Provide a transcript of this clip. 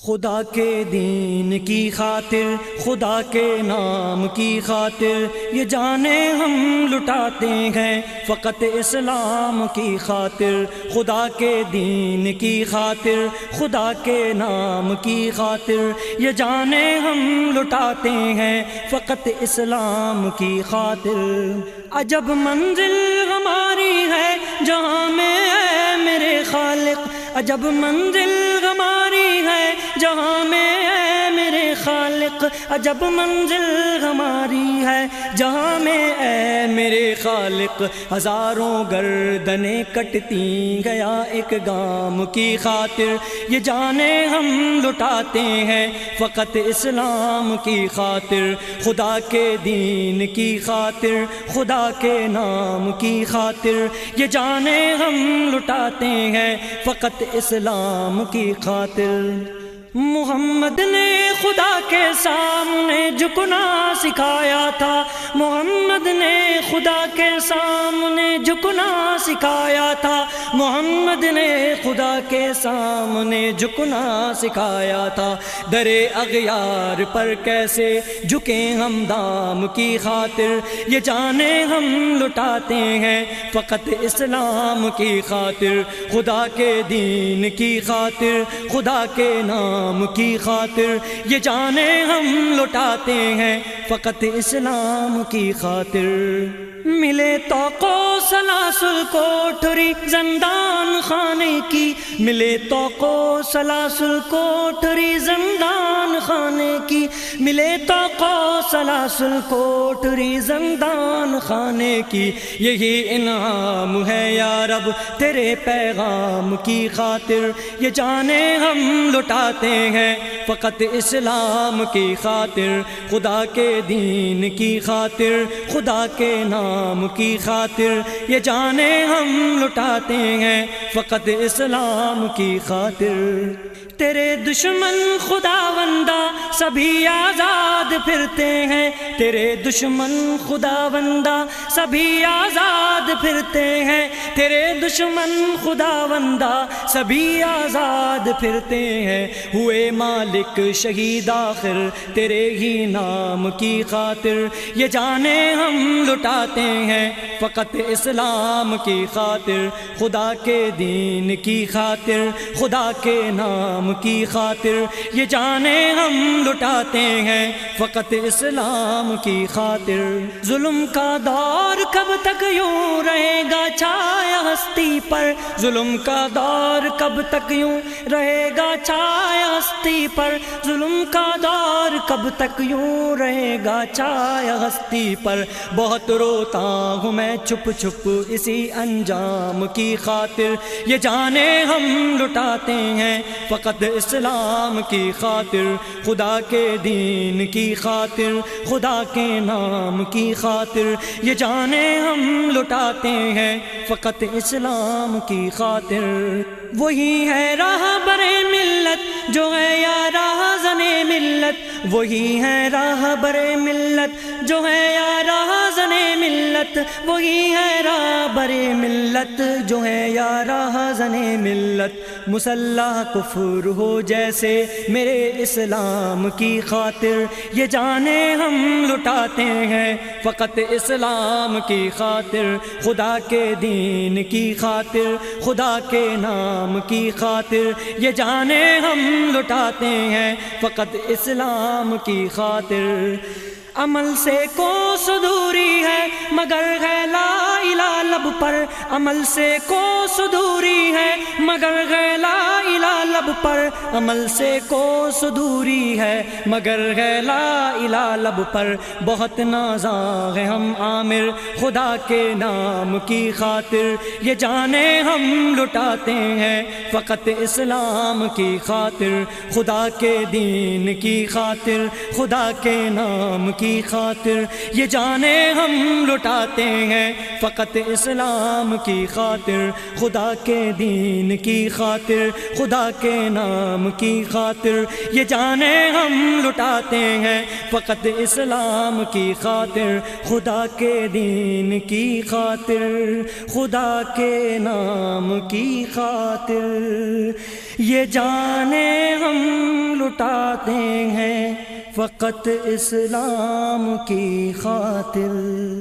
خدا کے دین کی خاطر، خدا کے نام کی خاطر، یہ جانیں ہم لٹاتے ہیں فقط اسلام کی خاطر۔ خدا کے دین کی خاطر، خدا کے نام کی خاطر، یہ جانیں ہم لٹاتے ہیں فقط اسلام کی خاطر۔ عجب منزل ہماری ہے جہاں میں اے میرے خالق، عجب منزل ہماری ہے جہاں میں اے میرے خالق، عجب منزل ہماری ہے جہاں میں اے میرے خالق۔ ہزاروں گردنیں کٹتی گیا ایک گام کی خاطر، یہ جانیں ہم لٹاتے ہیں فقط اسلام کی خاطر۔ خدا کے دین کی خاطر، خدا کے نام کی خاطر، یہ جانیں ہم لٹاتے ہیں فقط اسلام کی خاطر۔ محمد نے خدا کے سامنے جھکنا سکھایا تھا، محمد نے خدا کے سامنے جھکنا سکھایا تھا، محمد نے خدا کے سامنے جھکنا سکھایا تھا۔ در اغیار پر کیسے جھکیں ہم دام کی خاطر، یہ جانیں ہم لٹاتے ہیں فقط اسلام کی خاطر۔ خدا کے دین کی خاطر، خدا کے نام کی خاطر، یہ جانیں ہم لٹاتے ہیں فقط اسلام کی خاطر۔ ملے توق و سلاسل کوٹھری زندان خانے کی، ملے توق و سلاسل کوٹھری زندان خانے کی، ملے توق و سلاسل کوٹھری زندان خانے کی، یہی انعام ہے یا رب تیرے پیغام کی خاطر۔ یہ جانیں ہم لٹاتے ہیں فقط اسلام کی خاطر۔ خدا کے دین کی خاطر، خدا کے نام کی خاطر، یہ جانیں ہم لٹاتے ہیں فقط اسلام کی خاطر۔ تیرے دشمن خداوندہ سبھی آزاد پھرتے ہیں، تیرے دشمن خداوندہ سبھی آزاد پھرتے ہیں، تیرے دشمن خداوندہ سبھی آزاد پھرتے ہیں۔ ہوئے مالک شہید آخر تیرے ہی نام کی خاطر، یہ جانیں ہم لٹاتے ہیں فقط اسلام کی خاطر۔ خدا کے دین کی خاطر، خدا کے نام کی خاطر، یہ جانیں ہم لٹاتے ہیں فقط اسلام کی خاطر۔ ظلم کا دور کب تک یوں رہے گا چھایا ہستی پر، ظلم کا دور کب تک یوں رہے گا چھایا ہستی پر، ظلم کا دور کب تک یوں رہے گا چھایا ہستی پر۔ بہت روتا ہوں میں چھپ چھپ اسی انجام کی خاطر، یہ جانیں ہم لٹاتے ہیں فقط اسلام کی خاطر۔ خدا کے دین کی خاطر، خدا کے نام کی خاطر، یہ جانیں ہم لٹاتے ہیں فقط اسلام کی خاطر۔ وہی ہے راہبر ملت جو ہے یا راہزن ملت، وہی ہے راہبر ملت جو ہے یا راہزن ملت، وہی ہے راہبر ملت جو ہے یا راہزن ملت۔ مسلح کفر ہو جیسے میرے اسلام کی خاطر، یہ جانیں ہم لٹاتے ہیں فقط اسلام کی خاطر۔ خدا کے دین کی خاطر، خدا کے نام کی خاطر، یہ جانیں ہم لٹاتے ہیں فقط اسلام کی خاطر۔ عمل سے کوس دوری ہے مگر ہے لا الہ لب پر، عمل سے کوس دوری ہے مگر ہے لا الہ لب پر، عمل سے کوس دوری ہے مگر ہے لا الہ لب پر۔ بہت نازاں ہیں ہم عامر خدا کے نام کی خاطر، یہ جانیں ہم لٹاتے ہیں فقط اسلام کی خاطر۔ خدا کے دین کی خاطر، خدا کے نام کی خاطر، یہ جانیں ہم لٹاتے ہیں فقط اسلام کی خاطر۔ خدا کے دین کی خاطر، خدا کے نام کی خاطر، یہ جانیں ہم لٹاتے ہیں فقط اسلام کی خاطر۔ خدا کے دین کی خاطر، خدا کے نام کی خاطر، یہ جانیں ہم لٹاتے ہیں فقط اسلام کی خاطر۔